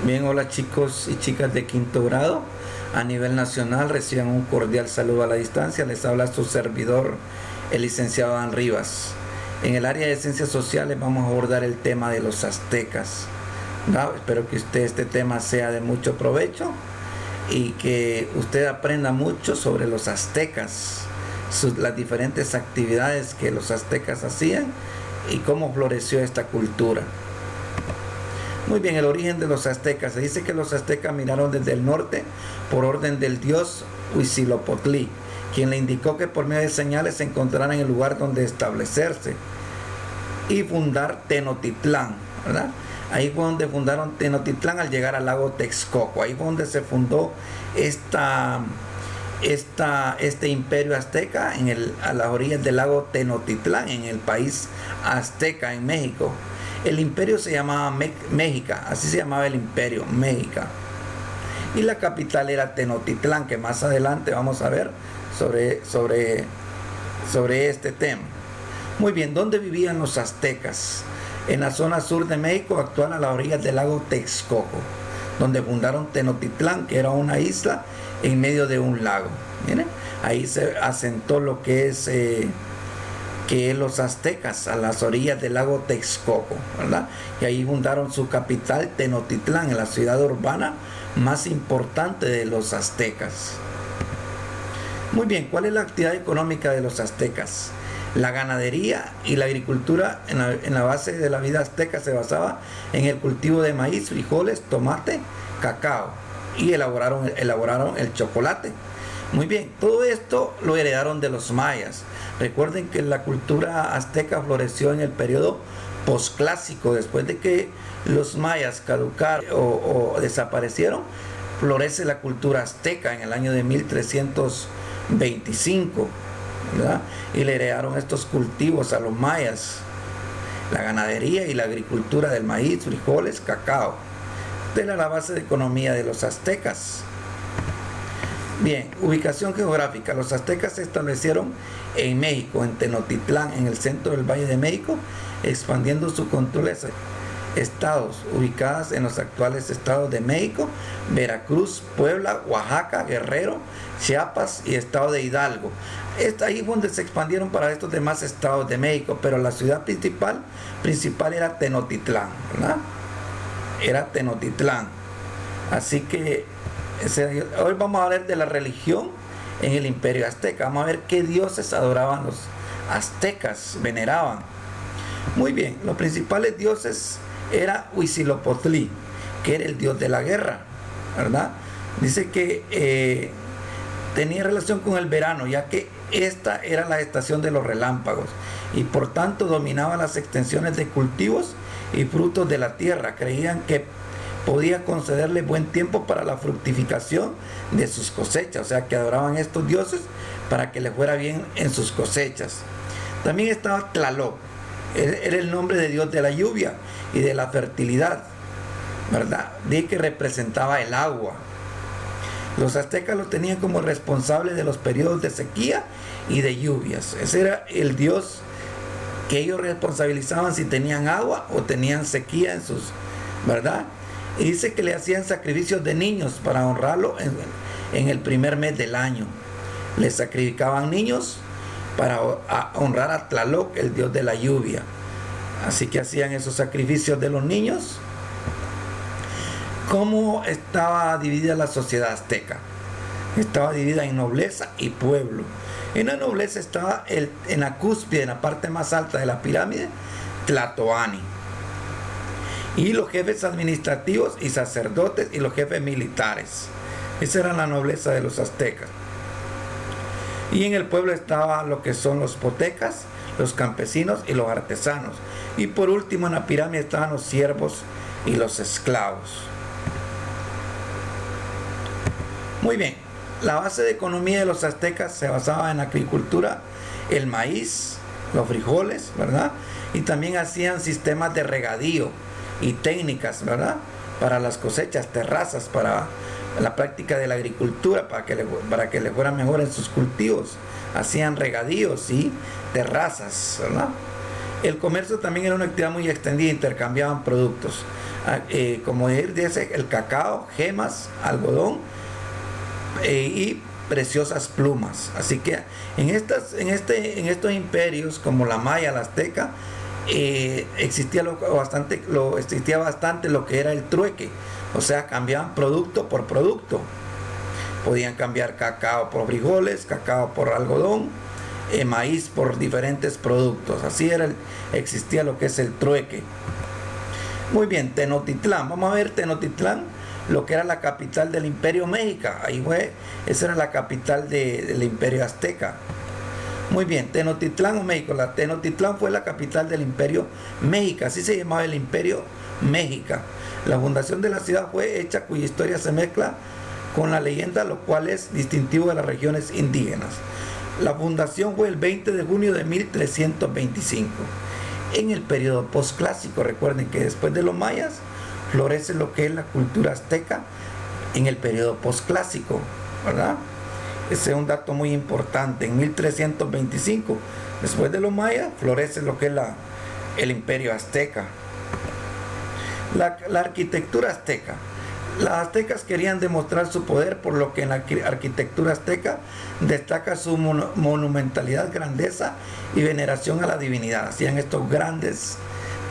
Bien, hola chicos y chicas de quinto grado. A nivel nacional reciban un cordial saludo a la distancia. Les habla su servidor, el licenciado Dan Rivas. En el área de ciencias sociales vamos a abordar el tema de los aztecas. ¿No? Espero que este tema sea de mucho provecho y que usted aprenda mucho sobre los aztecas, las diferentes actividades que los aztecas hacían y cómo floreció esta cultura. Muy bien, el origen de los aztecas. Se dice que los aztecas miraron desde el norte por orden del dios Huitzilopochtli, quien le indicó que por medio de señales se encontraran en el lugar donde establecerse y fundar Tenochtitlán, ¿verdad? Ahí fue donde fundaron Tenochtitlán al llegar al lago Texcoco. Ahí fue donde se fundó este imperio azteca a las orillas del lago Tenochtitlán, en el país azteca, en México. El imperio se llamaba Méxica, así se llamaba el imperio, Méxica. Y la capital era Tenochtitlán, que más adelante vamos a ver sobre este tema. Muy bien, ¿dónde vivían los aztecas? En la zona sur de México, actual a las orillas del lago Texcoco, donde fundaron Tenochtitlán, que era una isla en medio de un lago. Miren, ahí se asentó lo que es los aztecas, a las orillas del lago Texcoco, ¿verdad? Y ahí fundaron su capital, Tenochtitlán, en la ciudad urbana más importante de los aztecas. Muy bien, ¿cuál es la actividad económica de los aztecas? La ganadería y la agricultura en la base de la vida azteca se basaba en el cultivo de maíz, frijoles, tomate, cacao, y elaboraron el chocolate. Muy bien, todo esto lo heredaron de los mayas. Recuerden que la cultura azteca floreció en el periodo posclásico. Después de que los mayas caducaron o desaparecieron, florece la cultura azteca en el año de 1325, ¿verdad? Y le heredaron estos cultivos a los mayas, la ganadería y la agricultura del maíz, frijoles, cacao. Esta era la base de economía de los aztecas. Bien, ubicación geográfica. Los aztecas se establecieron en México, en Tenochtitlán, en el centro del Valle de México, expandiendo su control a estados ubicadas en los actuales estados de México, Veracruz, Puebla, Oaxaca, Guerrero, Chiapas y estado de Hidalgo. Ahí fue donde se expandieron para estos demás estados de México, pero la ciudad principal era Tenochtitlán, ¿verdad? Era Tenochtitlán. Así que hoy vamos a hablar de la religión en el imperio azteca. Vamos a ver qué dioses adoraban los aztecas, veneraban. Muy bien, los principales dioses era Huitzilopochtli, que era el dios de la guerra, ¿verdad? Dice que tenía relación con el verano, ya que esta era la estación de los relámpagos y por tanto dominaba las extensiones de cultivos y frutos de la tierra. Creían que podía concederle buen tiempo para la fructificación de sus cosechas, o sea que adoraban a estos dioses para que les fuera bien en sus cosechas. También estaba Tlaloc, era el nombre de Dios de la lluvia y de la fertilidad, ¿verdad? De que representaba el agua. Los aztecas lo tenían como responsable de los periodos de sequía y de lluvias. Ese era el dios que ellos responsabilizaban si tenían agua o tenían sequía en sus, ¿verdad? Y dice que le hacían sacrificios de niños para honrarlo en el primer mes del año. Le sacrificaban niños para honrar a Tlaloc, el dios de la lluvia. Así que hacían esos sacrificios de los niños. ¿Cómo estaba dividida la sociedad azteca? Estaba dividida en nobleza y pueblo. En la nobleza estaba en la cúspide, en la parte más alta de la pirámide, Tlatoani. Y los jefes administrativos y sacerdotes y los jefes militares. Esa era la nobleza de los aztecas. Y en el pueblo estaba lo que son los potecas, los campesinos y los artesanos. Y por último en la pirámide estaban los siervos y los esclavos. Muy bien, la base de economía de los aztecas se basaba en la agricultura, el maíz, los frijoles, ¿verdad? Y también hacían sistemas de regadío y técnicas, ¿verdad? Para las cosechas, terrazas, para la práctica de la agricultura, para que le fuera mejor en sus cultivos. Hacían regadíos y terrazas, ¿verdad? El comercio también era una actividad muy extendida, intercambiaban productos, como dice, el cacao, gemas, algodón y preciosas plumas. Así que en estos imperios como la maya, la azteca, existía bastante lo que era el trueque, o sea, cambiaban producto por producto. Podían cambiar cacao por frijoles, cacao por algodón, maíz por diferentes productos. Así existía lo que es el trueque. Muy bien, Tenochtitlán. Vamos a ver Tenochtitlán, lo que era la capital del Imperio Mexica. Esa era la capital del Imperio Azteca. Muy bien, Tenochtitlán o México. La Tenochtitlán fue la capital del Imperio Mexica, así se llamaba el Imperio Mexica. La fundación de la ciudad fue hecha cuya historia se mezcla con la leyenda, lo cual es distintivo de las regiones indígenas. La fundación fue el 20 de junio de 1325. En el periodo posclásico, recuerden que después de los mayas florece lo que es la cultura azteca en el periodo posclásico, ¿verdad? Ese es un dato muy importante. En 1325, después de los mayas, florece lo que es el imperio azteca. La arquitectura azteca. Los aztecas querían demostrar su poder, por lo que en la arquitectura azteca destaca su monumentalidad, grandeza y veneración a la divinidad. Hacían estos grandes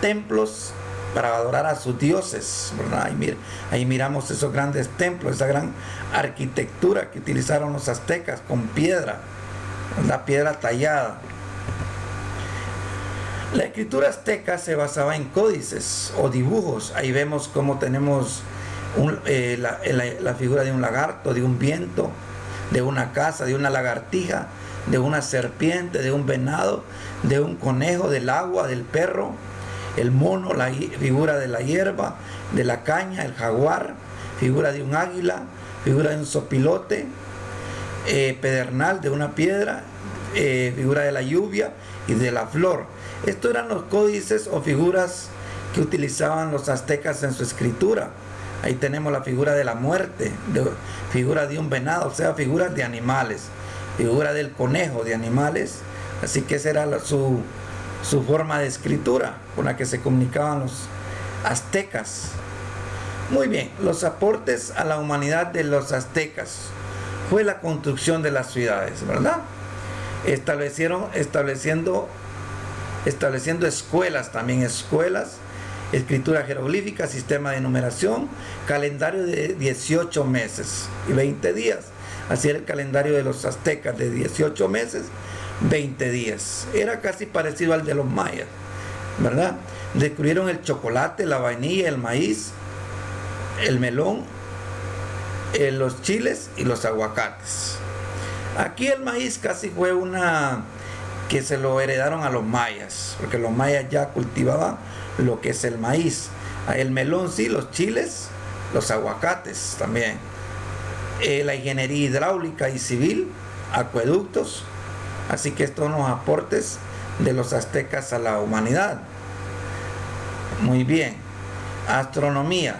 templos para adorar a sus dioses, ¿verdad? Ahí miramos esos grandes templos, esa gran arquitectura que utilizaron los aztecas con piedra, la piedra tallada. La escritura azteca se basaba en códices o dibujos. Ahí vemos cómo tenemos la figura de un lagarto, de un viento, de una casa, de una lagartija, de una serpiente, de un venado, de un conejo, del agua, del perro, el mono, la figura de la hierba, de la caña, el jaguar, figura de un águila, figura de un sopilote, pedernal, de una piedra, figura de la lluvia y de la flor. Estos eran los códices o figuras que utilizaban los aztecas en su escritura. Ahí tenemos la figura de la muerte, figura de un venado, o sea, figuras de animales, figura del conejo, de animales. Así que esa era su forma de escritura con la que se comunicaban los aztecas. Muy bien, los aportes a la humanidad de los aztecas fue la construcción de las ciudades, ¿verdad? Estableciendo escuelas, escritura jeroglífica, sistema de numeración, calendario de 18 meses y 20 días. Así era el calendario de los aztecas, de 18 meses, 20 días. Era casi parecido al de los mayas, ¿verdad? Descubrieron el chocolate, la vainilla, el maíz, el melón, los chiles y los aguacates. Aquí el maíz casi fue que se lo heredaron a los mayas, porque los mayas ya cultivaban lo que es el maíz. El melón sí, los chiles, los aguacates también. La ingeniería hidráulica y civil, acueductos. Así que estos son los aportes de los aztecas a la humanidad. Muy bien. Astronomía.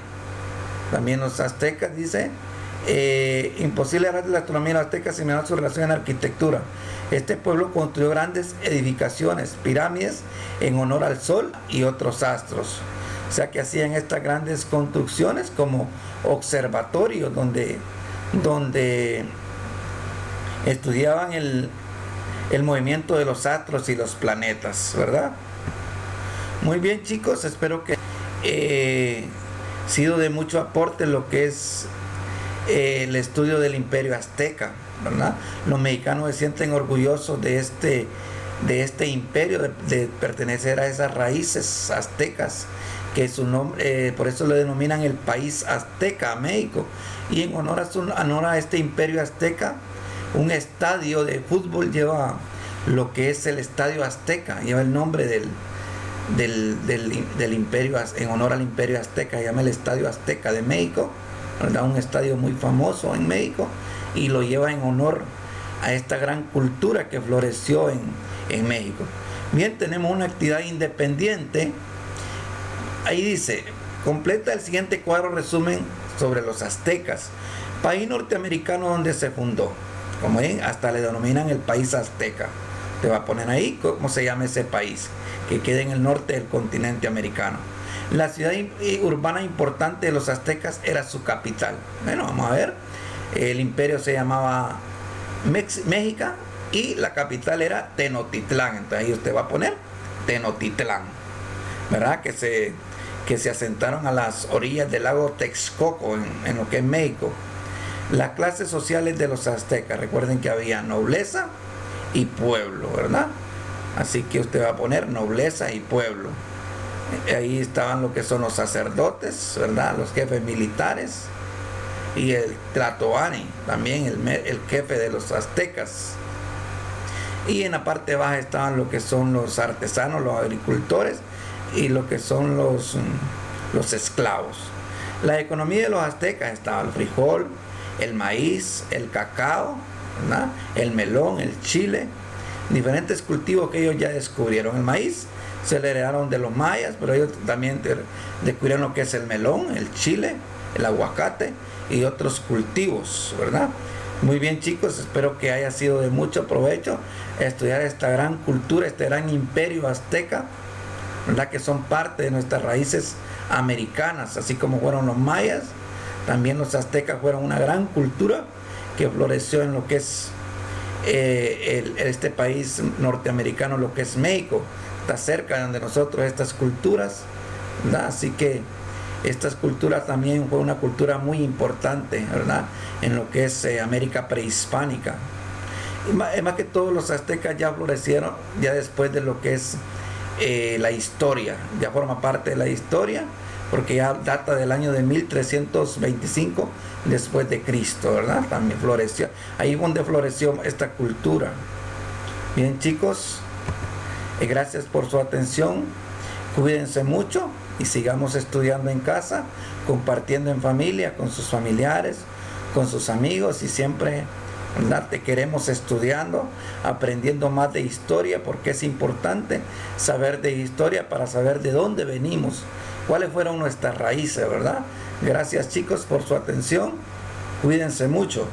También los aztecas, dice, imposible hablar de la astronomía de los aztecas sin mirar su relación en la arquitectura. Este pueblo construyó grandes edificaciones, pirámides, en honor al sol y otros astros. O sea que hacían estas grandes construcciones como observatorios donde estudiaban el movimiento de los astros y los planetas, ¿verdad? Muy bien, chicos, espero que sido de mucho aporte lo que es el estudio del imperio azteca, ¿verdad? Los mexicanos se sienten orgullosos de este imperio, de pertenecer a esas raíces aztecas, que su nombre, por eso le denominan el país azteca a México. Y en honor a este imperio azteca, un estadio de fútbol lleva lo que es el estadio azteca, lleva el nombre del imperio, en honor al imperio azteca, se llama el Estadio Azteca de México, ¿verdad? Un estadio muy famoso en México, y lo lleva en honor a esta gran cultura que floreció en México. Bien, tenemos una actividad independiente. Ahí dice, completa el siguiente cuadro resumen sobre los aztecas, país norteamericano donde se fundó. Como ven, hasta le denominan el país azteca. Te va a poner ahí cómo se llama ese país, que queda en el norte del continente americano. La ciudad urbana importante de los aztecas era su capital. Bueno, vamos a ver. El imperio se llamaba México y la capital era Tenochtitlán. Entonces ahí usted va a poner Tenochtitlán, ¿verdad? Que se asentaron a las orillas del lago Texcoco en lo que es México. Las clases sociales de los aztecas, recuerden que había nobleza y pueblo, ¿verdad? Así que usted va a poner nobleza y pueblo. Ahí estaban lo que son los sacerdotes, ¿verdad? Los jefes militares y el Tlatoani, también el jefe de los aztecas. Y en la parte baja estaban lo que son los artesanos, los agricultores y lo que son los esclavos. La economía de los aztecas estaba el frijol, el maíz, el cacao, ¿verdad? El melón, el chile, diferentes cultivos que ellos ya descubrieron. El maíz se le heredaron de los mayas, pero ellos también descubrieron lo que es el melón, el chile, el aguacate y otros cultivos, ¿verdad? Muy bien, chicos, espero que haya sido de mucho provecho estudiar esta gran cultura, este gran imperio azteca, ¿verdad? Que son parte de nuestras raíces americanas, así como fueron los mayas. También los aztecas fueron una gran cultura que floreció en lo que es este país norteamericano, lo que es México. Está cerca de donde nosotros estas culturas, ¿verdad? Así que estas culturas también fue una cultura muy importante, ¿verdad? En lo que es América prehispánica. Y más que todos los aztecas ya florecieron ya después de lo que es la historia, ya forma parte de la historia, porque ya data del año de 1325 después de Cristo, ¿verdad? También floreció, ahí es donde floreció esta cultura. Bien, chicos, gracias por su atención, cuídense mucho y sigamos estudiando en casa, compartiendo en familia, con sus familiares, con sus amigos, y siempre, ¿verdad?, te queremos estudiando, aprendiendo más de historia, porque es importante saber de historia para saber de dónde venimos, cuáles fueron nuestras raíces, ¿verdad? Gracias, chicos, por su atención, cuídense mucho.